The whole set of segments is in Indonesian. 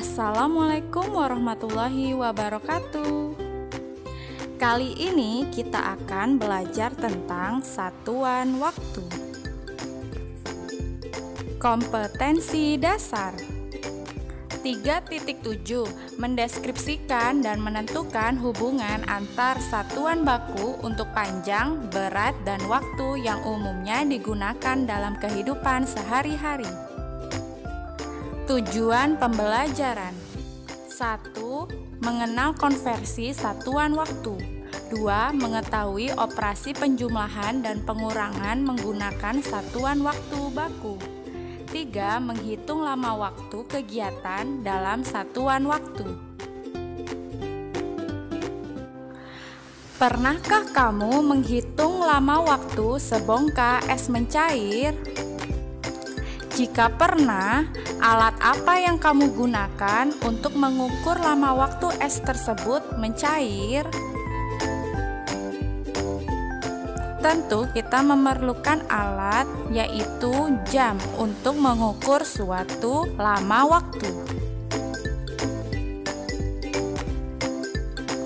Assalamualaikum warahmatullahi wabarakatuh. Kali ini kita akan belajar tentang satuan waktu. Kompetensi dasar 3.7 mendeskripsikan dan menentukan hubungan antar satuan baku untuk panjang, berat, dan waktu yang umumnya digunakan dalam kehidupan sehari-hari. Tujuan pembelajaran 1. Mengenal konversi satuan waktu. 2. Mengetahui operasi penjumlahan dan pengurangan menggunakan satuan waktu baku. 3. Menghitung lama waktu kegiatan dalam satuan waktu. Pernahkah kamu menghitung lama waktu sebongkah es mencair? Jika pernah, alat apa yang kamu gunakan untuk mengukur lama waktu es tersebut mencair? Tentu kita memerlukan alat, yaitu jam, untuk mengukur suatu lama waktu.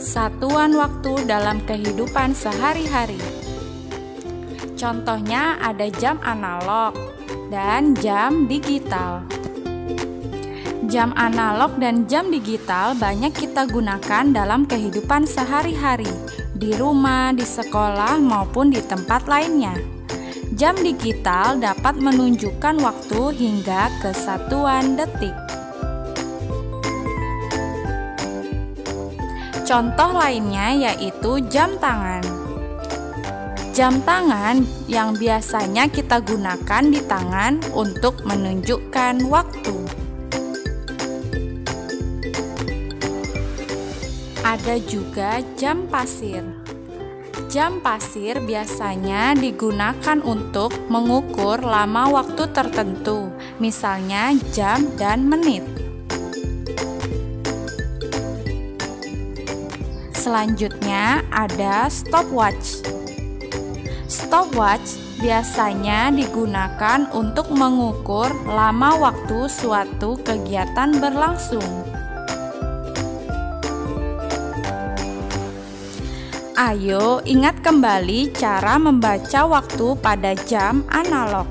Satuan waktu dalam kehidupan sehari-hari. Contohnya ada jam analog dan jam digital. Jam analog dan jam digital banyak kita gunakan dalam kehidupan sehari-hari, di rumah, di sekolah, maupun di tempat lainnya. Jam digital dapat menunjukkan waktu hingga ke satuan detik. Contoh lainnya yaitu jam tangan. Jam tangan yang biasanya kita gunakan di tangan untuk menunjukkan waktu. Ada juga jam pasir. Jam pasir biasanya digunakan untuk mengukur lama waktu tertentu, misalnya jam dan menit. Selanjutnya ada stopwatch. Stopwatch biasanya digunakan untuk mengukur lama waktu suatu kegiatan berlangsung. Ayo ingat kembali cara membaca waktu pada jam analog.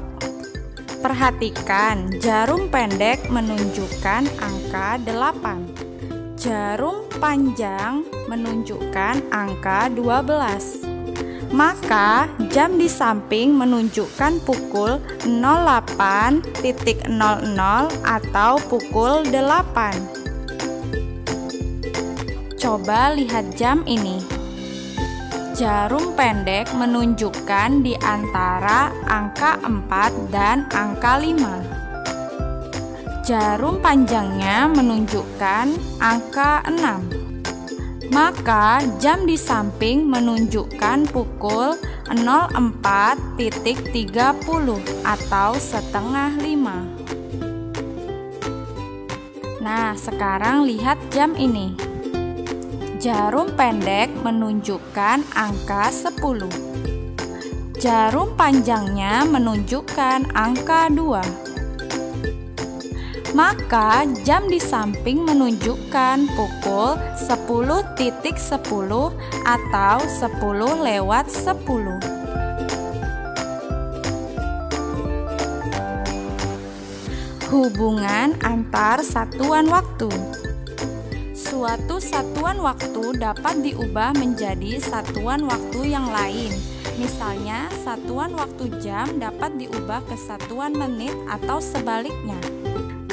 Perhatikan, jarum pendek menunjukkan angka 8. Jarum panjang menunjukkan angka 12. Maka jam di samping menunjukkan pukul 08.00 atau pukul 8. Coba lihat jam ini. Jarum pendek menunjukkan di antara angka 4 dan angka 5. Jarum panjangnya menunjukkan angka 6. Maka jam di samping menunjukkan pukul 04.30 atau setengah 5. Nah, sekarang lihat jam ini. Jarum pendek menunjukkan angka 10. Jarum panjangnya menunjukkan angka 2. Maka jam di samping menunjukkan pukul 10.10 atau 10:10. Hubungan antar satuan waktu. Suatu satuan waktu dapat diubah menjadi satuan waktu yang lain. Misalnya, satuan waktu jam dapat diubah ke satuan menit atau sebaliknya.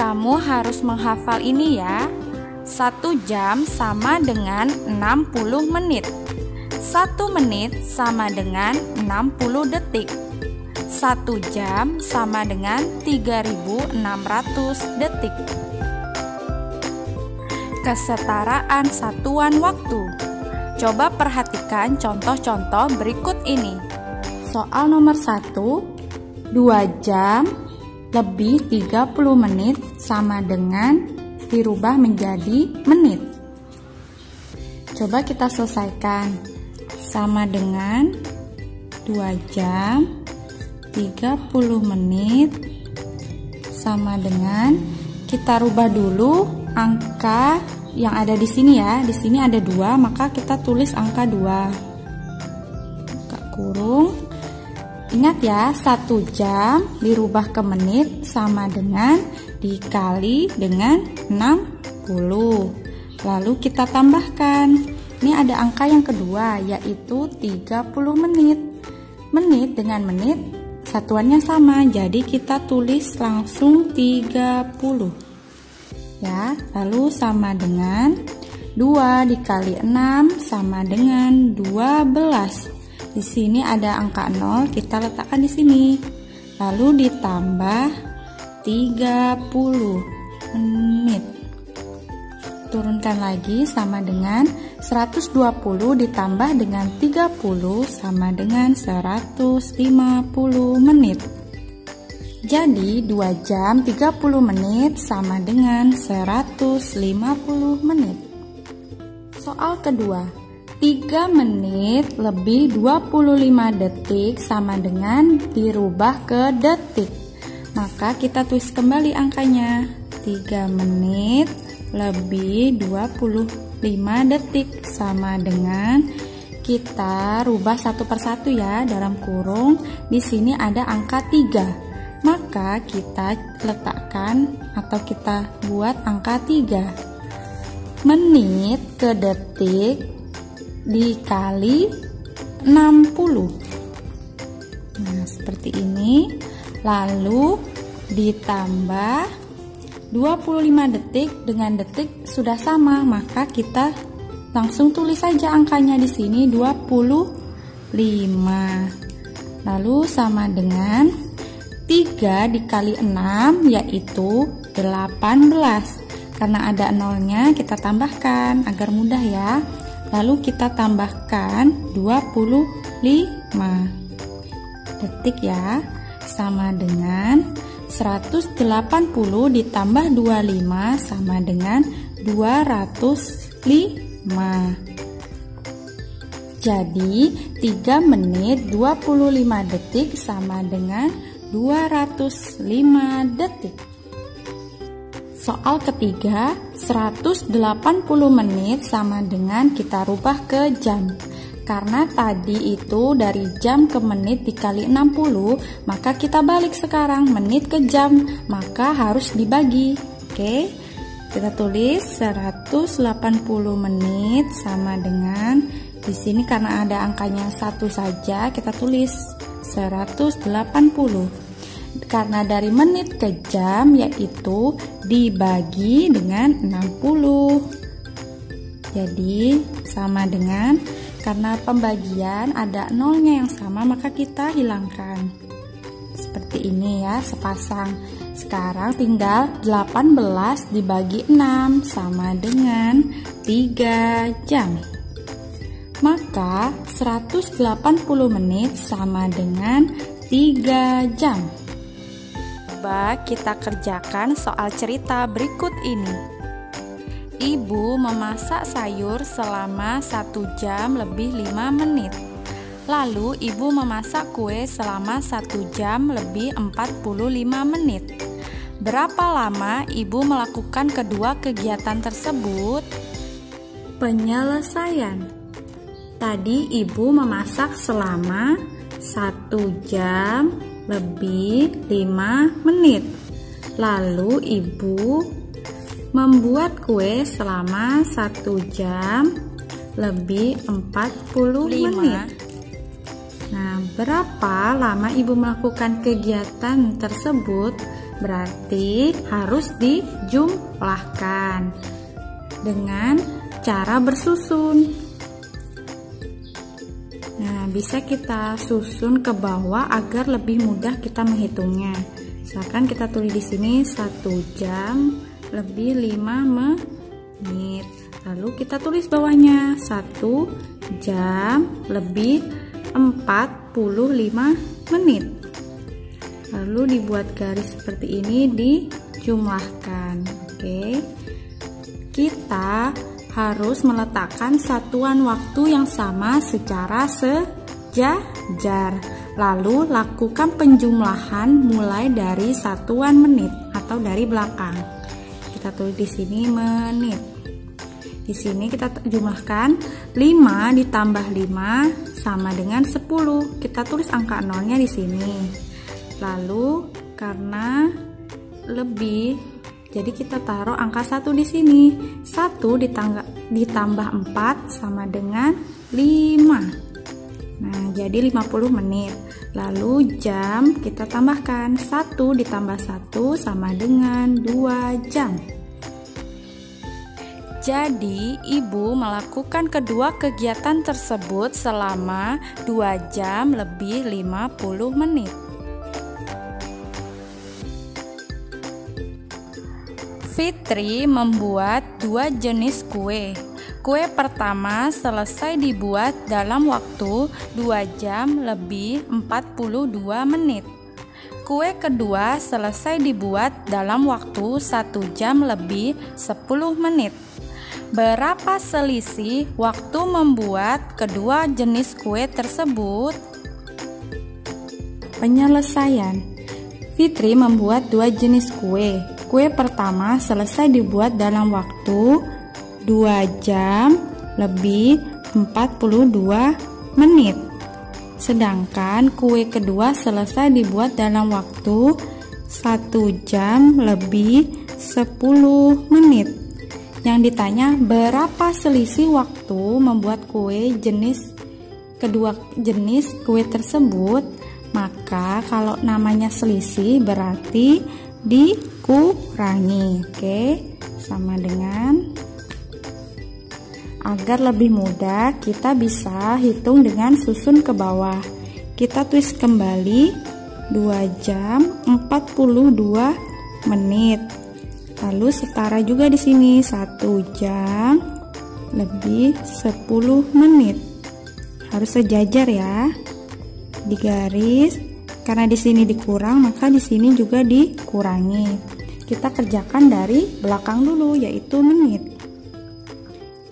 Kamu harus menghafal ini ya. 1 jam sama dengan 60 menit. 1 menit sama dengan 60 detik. 1 jam sama dengan 3.600 detik. Kesetaraan satuan waktu. Coba perhatikan contoh-contoh berikut ini. Soal nomor 1, 2 jam lebih 30 menit sama dengan dirubah menjadi menit. Coba kita selesaikan. Sama dengan 2 jam 30 menit sama dengan, kita rubah dulu angka yang ada di sini ya. Di sini ada 2, maka kita tulis angka 2. Buka kurung. Ingat ya, 1 jam dirubah ke menit sama dengan dikali dengan 60. Lalu kita tambahkan. Ini ada angka yang kedua, yaitu 30 menit. Menit dengan menit satuannya sama, jadi kita tulis langsung 30. Ya, lalu sama dengan 2 dikali 6 sama dengan 12. Di sini ada angka 0, kita letakkan di sini. Lalu ditambah 30 menit. Turunkan lagi sama dengan 120 ditambah dengan 30 sama dengan 150 menit. Jadi 2 jam 30 menit sama dengan 150 menit. Soal kedua, 3 menit lebih 25 detik sama dengan dirubah ke detik. Maka kita tulis kembali angkanya. 3 menit lebih 25 detik sama dengan, kita rubah satu persatu ya, dalam kurung. Di sini ada angka 3. Maka kita letakkan atau kita buat angka 3. Menit ke detik dikali 60. Nah, seperti ini. Lalu ditambah 25 detik dengan detik sudah sama, maka kita langsung tulis saja angkanya di sini 25. Lalu sama dengan 3 dikali 6 yaitu 18. Karena ada nolnya kita tambahkan agar mudah ya. Lalu kita tambahkan 25 detik ya, sama dengan 180 ditambah 25 sama dengan 205. Jadi 3 menit 25 detik sama dengan 205 detik. Soal ketiga, 180 menit sama dengan kita rubah ke jam. Karena tadi itu dari jam ke menit dikali 60, maka kita balik sekarang menit ke jam, maka harus dibagi. Oke, kita tulis 180 menit sama dengan, di sini karena ada angkanya 1 saja, kita tulis 180. Karena dari menit ke jam yaitu dibagi dengan 60. Jadi sama dengan, karena pembagian ada nolnya yang sama, maka kita hilangkan. Seperti ini ya, sepasang. Sekarang tinggal 18 dibagi 6 sama dengan 3 jam. Maka 180 menit sama dengan 3 jam. Coba kita kerjakan soal cerita berikut ini. Ibu memasak sayur selama 1 jam lebih 5 menit. Lalu ibu memasak kue selama 1 jam lebih 45 menit. Berapa lama ibu melakukan kedua kegiatan tersebut? Penyelesaian. Tadi ibu memasak selama 1 jam lebih 5 menit. Lalu ibu membuat kue selama 1 jam lebih 45 menit. Nah, berapa lama ibu melakukan kegiatan tersebut? Berarti harus dijumlahkan dengan cara bersusun. Nah, bisa kita susun ke bawah agar lebih mudah kita menghitungnya. Misalkan kita tulis di sini 1 jam lebih 5 menit. Lalu kita tulis bawahnya 1 jam lebih 45 menit. Lalu dibuat garis seperti ini, dijumlahkan. Oke. Kita harus meletakkan satuan waktu yang sama secara sejajar. Lalu lakukan penjumlahan mulai dari satuan menit atau dari belakang. kita tulis di sini menit. Di sini kita jumlahkan 5 ditambah 5 sama dengan 10. Kita tulis angka nolnya di sini. Lalu karena lebih, jadi kita taruh angka 1 di sini. 1 ditambah 4 sama dengan 5. Nah, jadi 50 menit. Lalu jam kita tambahkan 1 ditambah 1 sama dengan 2 jam. Jadi, Ibu melakukan kedua kegiatan tersebut selama 2 jam lebih 50 menit. Fitri membuat 2 jenis kue. Kue pertama selesai dibuat dalam waktu 2 jam lebih 42 menit. Kue kedua selesai dibuat dalam waktu 1 jam lebih 10 menit. Berapa selisih waktu membuat kedua jenis kue tersebut? Penyelesaian. Fitri membuat 2 jenis kue. Kue pertama selesai dibuat dalam waktu 2 jam lebih 42 menit. Sedangkan kue kedua selesai dibuat dalam waktu 1 jam lebih 10 menit. Yang ditanya berapa selisih waktu membuat kue kedua jenis kue tersebut, maka kalau namanya selisih berarti dikurangi. Oke, sama dengan, agar lebih mudah kita bisa hitung dengan susun ke bawah. Kita tulis kembali 2 jam 42 menit. Lalu setara juga di sini 1 jam lebih 10 menit. Harus sejajar ya. Di garis, karena di sini dikurang maka di sini juga dikurangi. Kita kerjakan dari belakang dulu, yaitu menit.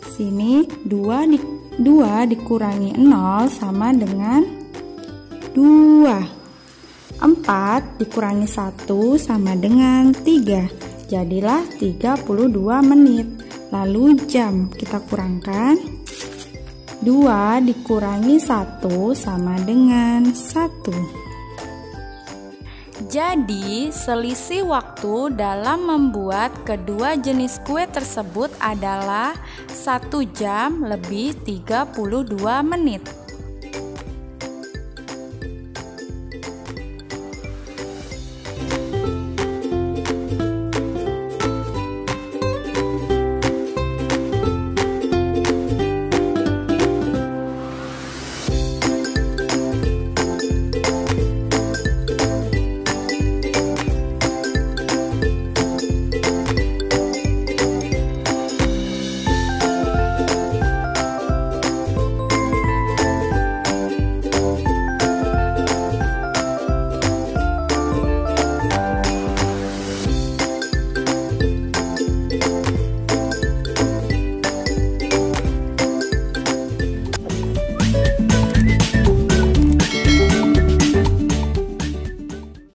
Sini 2 dikurangi 0 sama dengan 2. 4 dikurangi 1 sama dengan 3. Jadilah 32 menit. Lalu jam kita kurangkan, 2 dikurangi 1 sama dengan 1. Jadi selisih waktu dalam membuat kedua jenis kue tersebut adalah 1 jam lebih 32 menit.